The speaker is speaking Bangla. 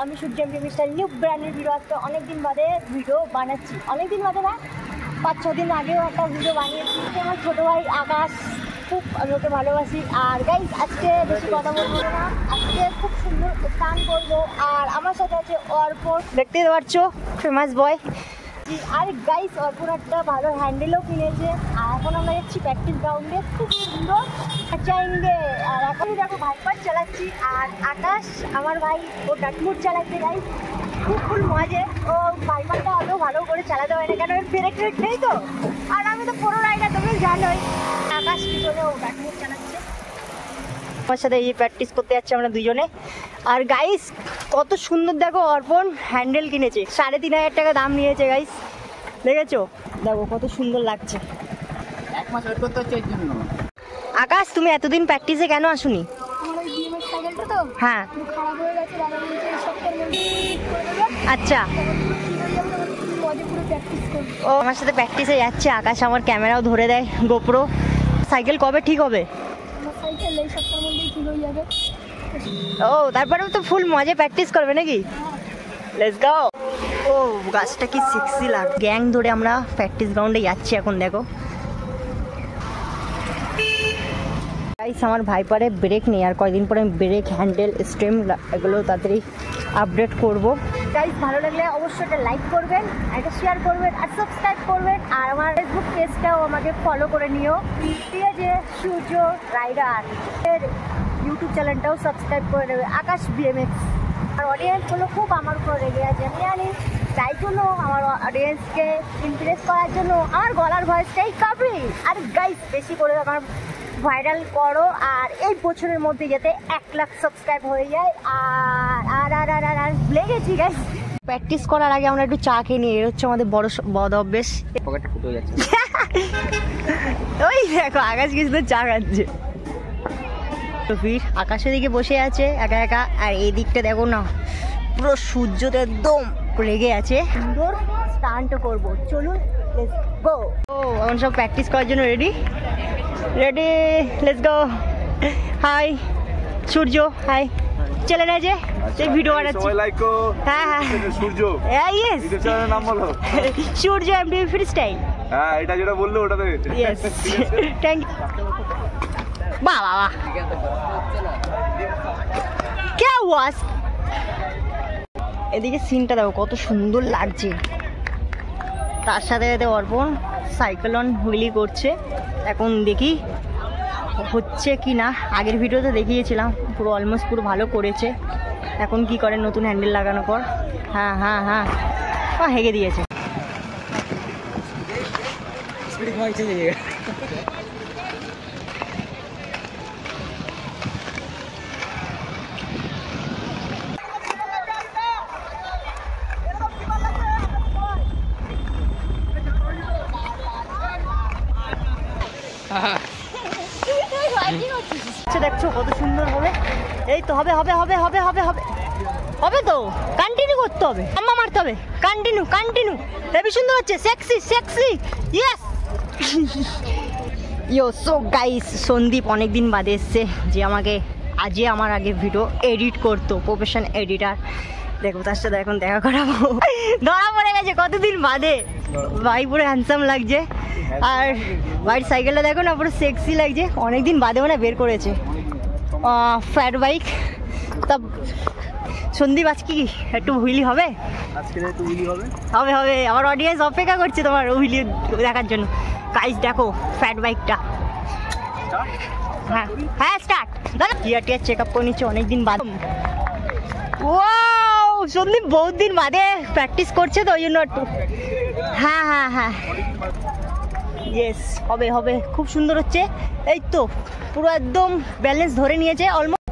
আমি সূর্য মিস্টার নিউ ব্র্যান্ডের ভিডিও আজকে অনেকদিন বাদে ভিডিও বানাচ্ছি, অনেকদিন বাদে না 5-6 দিন আগেও একটা ভিডিও বানিয়েছি। আমার ছোটো ভাই আকাশ, খুব আমি ওকে ভালোবাসি। আর গাইজ আজকে বেশি কথা বলবো না, আজকে খুব সুন্দর স্নান করবো। আর আমার সাথে আছে অর্পণ, দেখতে পাচ্ছ ফেমাস বয়। আর গাইস অর্পণ একটা ভালো হ্যান্ডেলও কিনেছে। আর এখন আমরা যাচ্ছি প্র্যাকটিস গ্রাউন্ডে, খুব সুন্দর চাইঙ্গে। আর এখন দেখো ভাইপার চালাচ্ছি, আর আকাশ আমার ভাই ও ডাটমুট চালাচ্ছে। গাইস খুব ফুল মজে। ও ভাইপারটা অত ভালো করে চালাতে হয় না, কেন ব্রেক ট্রেক নেই তো। আর আমি তো পুরো রাইডার, তুমি জানোই। আকাশ পিছনে ও ডাটমুট চালাচ্ছে, আমার সাথে এই প্র্যাকটিস করতে যাচ্ছি আমরা দুজনে। আর গাইস কত সুন্দর দেখো, অর্পণ হ্যান্ডেল কিনেছে, 3,500 টাকা দাম নিয়েছে। গাইস দেখেছো, দেখো কত সুন্দর লাগছে। 1 মাস ওয়েট করতে হচ্ছে এর জন্য। আকাশ তুমি এতদিন প্র্যাকটিসে কেন আসুনি? আমার ওই বিএমএস সাইকেলটা তো হ্যাঁ খারাপ হয়ে গেছে, দাদা বলছে এই সপ্তাহের মধ্যে ঠিক করে দেবে। আচ্ছা, মজা পুরো প্র্যাকটিস করবো। ও আমার সাথে প্র্যাকটিসে যাচ্ছে। আকাশ আমার ক্যামেরাও ধরে দেয়, গোপ্রো। সাইকেল কবে ঠিক হবে? আমার সাইকেল এই সপ্তাহের মধ্যেই ঠিক হয়ে যাবে। ও তারপরেও তো ফুল মজা প্র্যাকটিস করবে নাকি? Let's go. ও গাছটা কি সেক্সি লাগে। গ্যাং ধরে আমরা প্র্যাকটিস গ্রাউন্ডে যাচ্ছি এখন। দেখো গাইস আমার ভাইপারে ব্রেক নেই, আর কয়েকদিন পরে আমি ব্রেক, হ্যান্ডেল, স্টেম এগুলো তাড়াতাড়ি আপডেট করব। গাইস ভালো লাগলে অবশ্যই একটা লাইক করবেন, একটা শেয়ার করবেন, আর সাবস্ক্রাইব করবেন। আর আমার ফেসবুক পেজটাও আমাকে ফলো করে নিও, ঠিক আছে? সূর্য রাইডার এর ইউটিউব চ্যানেলটাও সাবস্ক্রাইব করে নেবে, আকাশ বিএমএক্স। আর অডিয়েন্সগুলো খুব আমার উপর রেগে আছে, আমি জানি। তাই জন্য আমার অডিয়েন্সকে ইমপ্রেস করার জন্য আমার গলার ভয়েসটাই কাঁপি। আর গাইস বেশি করে আমার ভাইরাল করো, আর এই বছরের মধ্যে যাতে 1 লাখ সাবস্ক্রাইব হয়ে যায়। আর আর আর আর আর লেগেছি গাইস। প্র্যাকটিস করার আগে আমরা একটু চা খেয়ে নিই, এর হচ্ছে আমাদের বদ অভ্যেস। পকেটটা ফুটো হয়ে যাচ্ছে। ওই দেখো আকাশ কিছু চা খাচ্ছে। তো ফির আকাশের দিকে বসে আছে একা একা, আর এই দিকটা দেখো না, পুরো সূর্যটা একদম লেগে আছে। সুন্দর স্টান্টও করবো, চলুন লেটস গো। ও এখন সব প্র্যাকটিস করার জন্য ready ready, let's go. Hi Surya, hi. চলে না যে এই ভিডিও বানাচ্ছি। হ্যাঁ হ্যাঁ সূর্য, ইয়েস এটা চ্যানেলের নাম বলো। Surya MTV freestyle. হ্যাঁ এটা যেটা বললো ওটাতে। Yes thank you. বাহ বাহ বাহ, কে ওয়াজ। এদিকে সিনটা দেখো কত সুন্দর লাগছে। তার সাথে সাথে অর্পণ সাইকেল অন হুইলি করছে। এখন দেখি হচ্ছে কি না। আগের ভিডিওতে দেখিয়েছিলাম, পুরো অলমোস্ট পুরো ভালো করেছে। এখন কি করে নতুন হ্যান্ডেল লাগানোর পর। হ্যাঁ হ্যাঁ হ্যাঁ, হেগে দিয়েছে। দেখছো কত সুন্দর হবে। এই তো হবে হবে হবে হবে হবে হবে হবে তো, কন্টিনিউ করতে হবে, আম্মা মারতে হবে, কন্টিনিউ কন্টিনিউ। হেবি সুন্দর হচ্ছে, সেক্সি সেক্সি, ইয়েস। ইয়ো সো গাইস, সন্দীপ অনেকদিন বাদে এসছে, যে আমাকে আজই আমার আগে ভিডিও এডিট করতো, প্রফেশন এডিটার। দেখো তার সাথে এখন দেখা করাবো। ধরা পড়ে গেছে কতদিন বাদে। ভাই পুরো হ্যান্ডসাম লাগছে, আর ভাইয়ের সাইকেলটা দেখো না পুরো সেক্সি লাগছে। অনেকদিন বাদে মানে বের করেছে ফ্যাট বাইক। তা সন্দীপ আজকে কি একটু হুইলি হবে? আজকে একটু হুইলি হবে হবে হবে। আমার অডিয়েন্স অপেক্ষা করছে তোমার হুইলি দেখার জন্য। গাইস দেখো ফ্যাট বাইকটা। হ্যাঁ হ্যাঁ স্টার্ট। দাদা টিয়ার চেক আপ করে নিচ্ছে অনেকদিন বাদ। ওয়াও সন্দীপ বহুত দিন বাদে প্র্যাকটিস করছে তো, ওই জন্য একটু। হ্যাঁ হ্যাঁ হ্যাঁ ইয়েস, হবে হবে, খুব সুন্দর হচ্ছে। এই তো পুরো একদম ব্যালেন্স ধরে নিয়েছে অলমোস্ট।